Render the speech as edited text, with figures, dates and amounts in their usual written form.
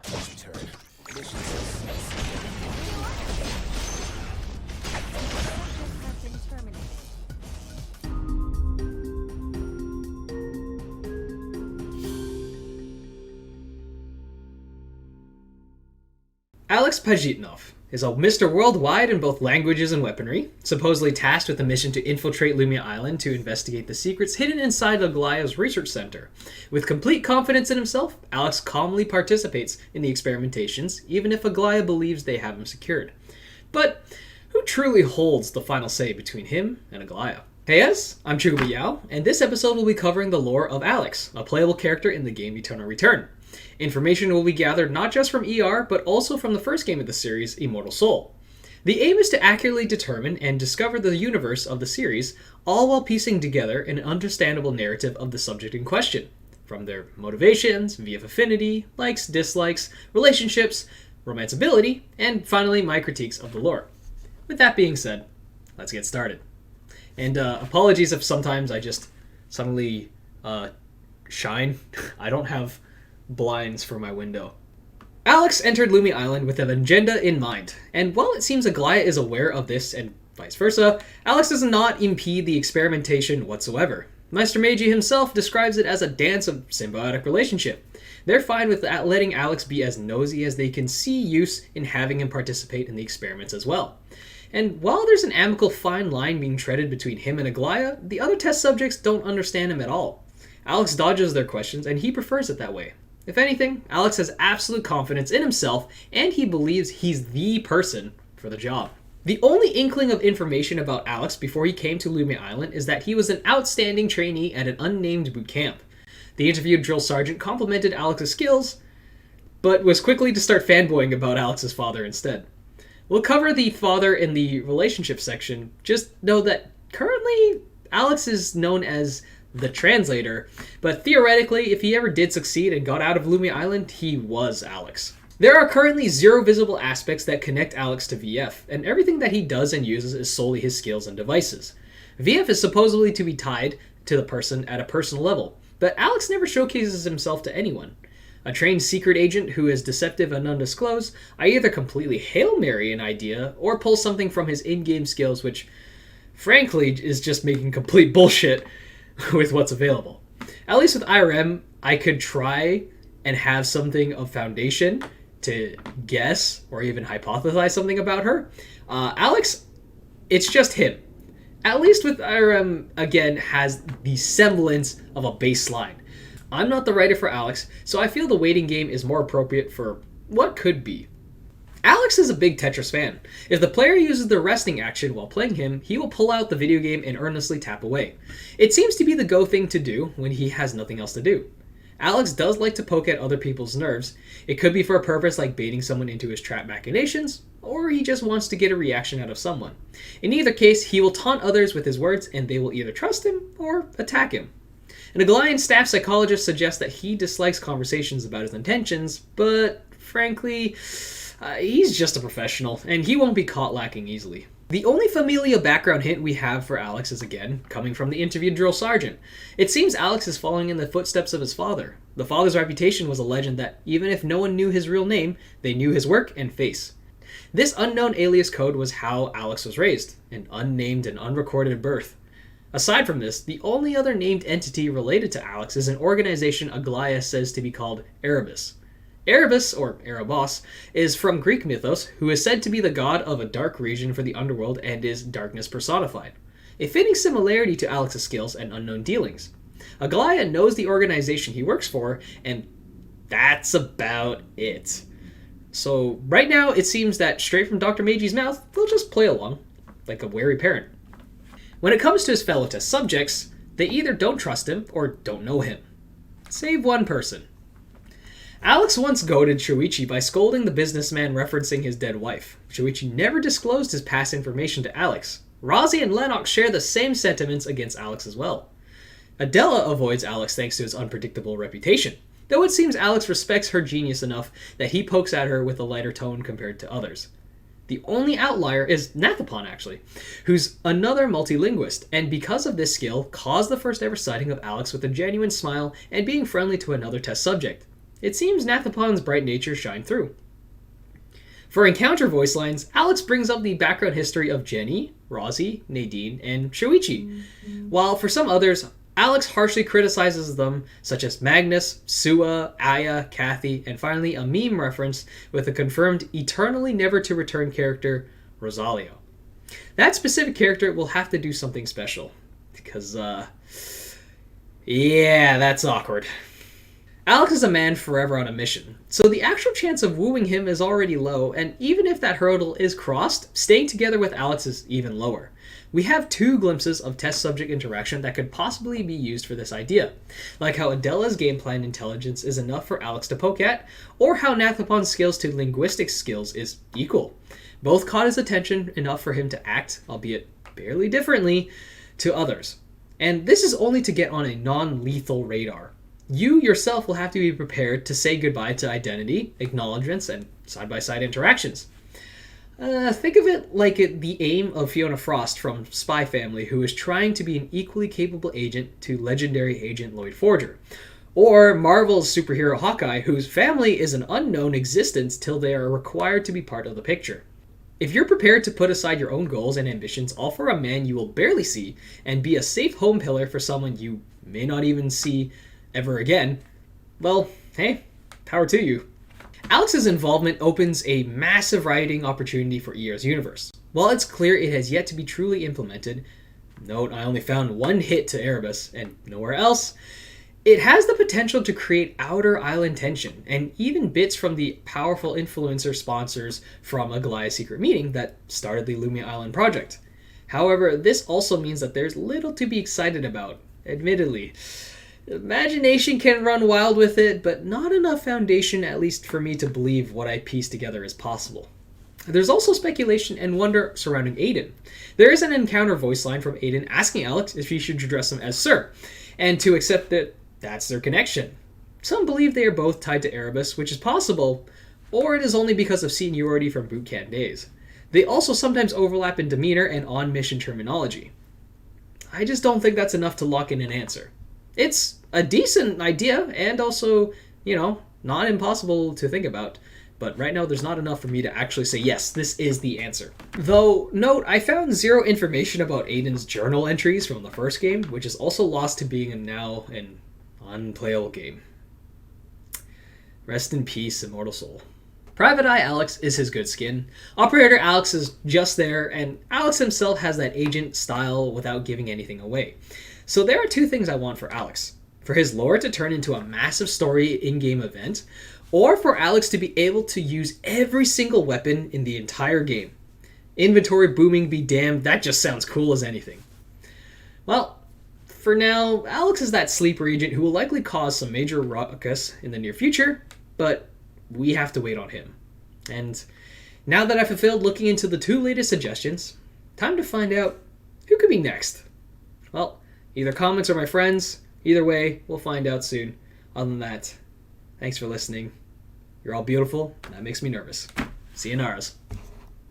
Turn. Mission success. Have been terminated. Alex Pajitnov is a Mr. Worldwide in both languages and weaponry, supposedly tasked with a mission to infiltrate Lumia Island to investigate the secrets hidden inside Aglaya's research center. With complete confidence in himself, Alex calmly participates in the experimentations, even if Aglaya believes they have him secured. But who truly holds the final say between him and Aglaya? Hey yes, I'm Chugabu Yao, and this episode will be covering the lore of Alex, a playable character in the game Eternal Return. Information will be gathered not just from ER, but also from the first game of the series, Immortal Soul. The aim is to accurately determine and discover the universe of the series, all while piecing together an understandable narrative of the subject in question, from their motivations, VF affinity, likes, dislikes, relationships, romanceability, and finally my critiques of the lore. With that being said, let's get started. And apologies if sometimes I just suddenly shine. I don't have blinds for my window. Alex entered Lumia Island with an agenda in mind, and while it seems Aglaya is aware of this and vice versa, Alex does not impede the experimentation whatsoever. Master Meiji himself describes it as a dance of symbiotic relationship. They're fine with letting Alex be as nosy as they can see use in having him participate in the experiments as well. And while there's an amicable fine line being treaded between him and Aglaya, the other test subjects don't understand him at all. Alex dodges their questions, and he prefers it that way. If anything, Alex has absolute confidence in himself, and he believes he's the person for the job. The only inkling of information about Alex before he came to Lumia Island is that he was an outstanding trainee at an unnamed boot camp. The interviewed drill sergeant complimented Alex's skills, but was quickly to start fanboying about Alex's father instead. We'll cover the father in the relationship section. Just know that currently Alex is known as the translator, but theoretically, if he ever did succeed and got out of Lumia Island, he was Alex. There are currently zero visible aspects that connect Alex to VF, and everything that he does and uses is solely his skills and devices. VF is supposedly to be tied to the person at a personal level, but Alex never showcases himself to anyone. A trained secret agent who is deceptive and undisclosed, I either completely Hail Mary an idea or pull something from his in-game skills, which frankly is just making complete bullshit with what's available. At least with IRM, I could try and have something of foundation to guess or even hypothesize something about her. Alex, it's just him. At least with IRM, again, has the semblance of a baseline. I'm not the writer for Alex, so I feel the waiting game is more appropriate for what could be. Alex is a big Tetris fan. If the player uses the resting action while playing him, he will pull out the video game and earnestly tap away. It seems to be the go thing to do when he has nothing else to do. Alex does like to poke at other people's nerves. It could be for a purpose like baiting someone into his trap machinations, or he just wants to get a reaction out of someone. In either case, he will taunt others with his words and they will either trust him or attack him. An Aglayan staff psychologist suggests that he dislikes conversations about his intentions, but frankly, he's just a professional, and he won't be caught lacking easily. The only familial background hint we have for Alex is again coming from the interviewed drill sergeant. It seems Alex is following in the footsteps of his father. The father's reputation was a legend that even if no one knew his real name, they knew his work and face. This unknown alias code was how Alex was raised, an unnamed and unrecorded birth. Aside from this, the only other named entity related to Alex is an organization Aglaya says to be called Erebozo. Erebus, or Erebos, is from Greek mythos, who is said to be the god of a dark region for the underworld and is darkness personified. A fitting similarity to Alex's skills and unknown dealings. Aglaya knows the organization he works for, and that's about it. So right now, it seems that straight from Dr. Meiji's mouth, they'll just play along, like a wary parent. When it comes to his fellow test subjects, they either don't trust him or don't know him. Save one person. Alex once goaded Shuichi by scolding the businessman referencing his dead wife. Shuichi never disclosed his past information to Alex. Rosie and Lennox share the same sentiments against Alex as well. Adela avoids Alex thanks to his unpredictable reputation, though it seems Alex respects her genius enough that he pokes at her with a lighter tone compared to others. The only outlier is Nathapon, actually, who's another multilinguist, and because of this skill, caused the first ever sighting of Alex with a genuine smile and being friendly to another test subject. it seems Nathapon's bright nature shine through. For encounter voice lines, Alex brings up the background history of Jenny, Rosie, Nadine, and Shoichi, while for some others, Alex harshly criticizes them, such as Magnus, Sua, Aya, Kathy, and finally a meme reference with a confirmed eternally never to return character, Rosalio. That specific character will have to do something special, because, yeah, that's awkward. Alex is a man forever on a mission, so the actual chance of wooing him is already low, and even if that hurdle is crossed, staying together with Alex is even lower. We have 2 glimpses of test-subject interaction that could possibly be used for this idea, like how Adela's game plan intelligence is enough for Alex to poke at, or how Nathapon's skills to linguistic skills is equal. Both caught his attention enough for him to act, albeit barely differently, to others. And this is only to get on a non-lethal radar. You yourself will have to be prepared to say goodbye to identity, acknowledgements, and side-by-side interactions. Think of it like the aim of Fiona Frost from Spy Family, who is trying to be an equally capable agent to legendary agent Lloyd Forger. Or Marvel's superhero Hawkeye, whose family is an unknown existence till they are required to be part of the picture. If you're prepared to put aside your own goals and ambitions all for a man you will barely see, and be a safe home pillar for someone you may not even see ever again, well, hey, power to you. Alex's involvement opens a massive writing opportunity for ER's universe. While it's clear it has yet to be truly implemented, note I only found 1 hit to Erebus and nowhere else, it has the potential to create outer island tension, and even bits from the powerful influencer sponsors from a Goliath secret meeting that started the Lumia Island project. However, this also means that there's little to be excited about, admittedly. Imagination can run wild with it, but not enough foundation, at least for me, to believe what I pieced together is possible. There's also speculation and wonder surrounding Aiden. There is an encounter voice line from Aiden asking Alex if he should address him as Sir, and to accept that that's their connection. Some believe they are both tied to Erebus, which is possible, or it is only because of seniority from boot camp days. They also sometimes overlap in demeanor and on-mission terminology. I just don't think that's enough to lock in an answer. It's a decent idea, and also, not impossible to think about. But right now, there's not enough for me to actually say, yes, this is the answer. Though, note, I found 0 information about Aiden's journal entries from the first game, which is also lost to being now an unplayable game. Rest in peace, immortal soul. Private Eye Alex is his good skin. Operator Alex is just there, and Alex himself has that agent style without giving anything away. So there are 2 things I want for Alex. For his lore to turn into a massive story in-game event, or for Alex to be able to use every single weapon in the entire game. Inventory booming be damned, that just sounds cool as anything. Well, for now, Alex is that sleeper agent who will likely cause some major ruckus in the near future, but we have to wait on him. And now that I've fulfilled looking into the 2 latest suggestions, time to find out who could be next. Well, either comments or my friends, either way, we'll find out soon. Other than that, thanks for listening. You're all beautiful, and that makes me nervous. See you, Naras.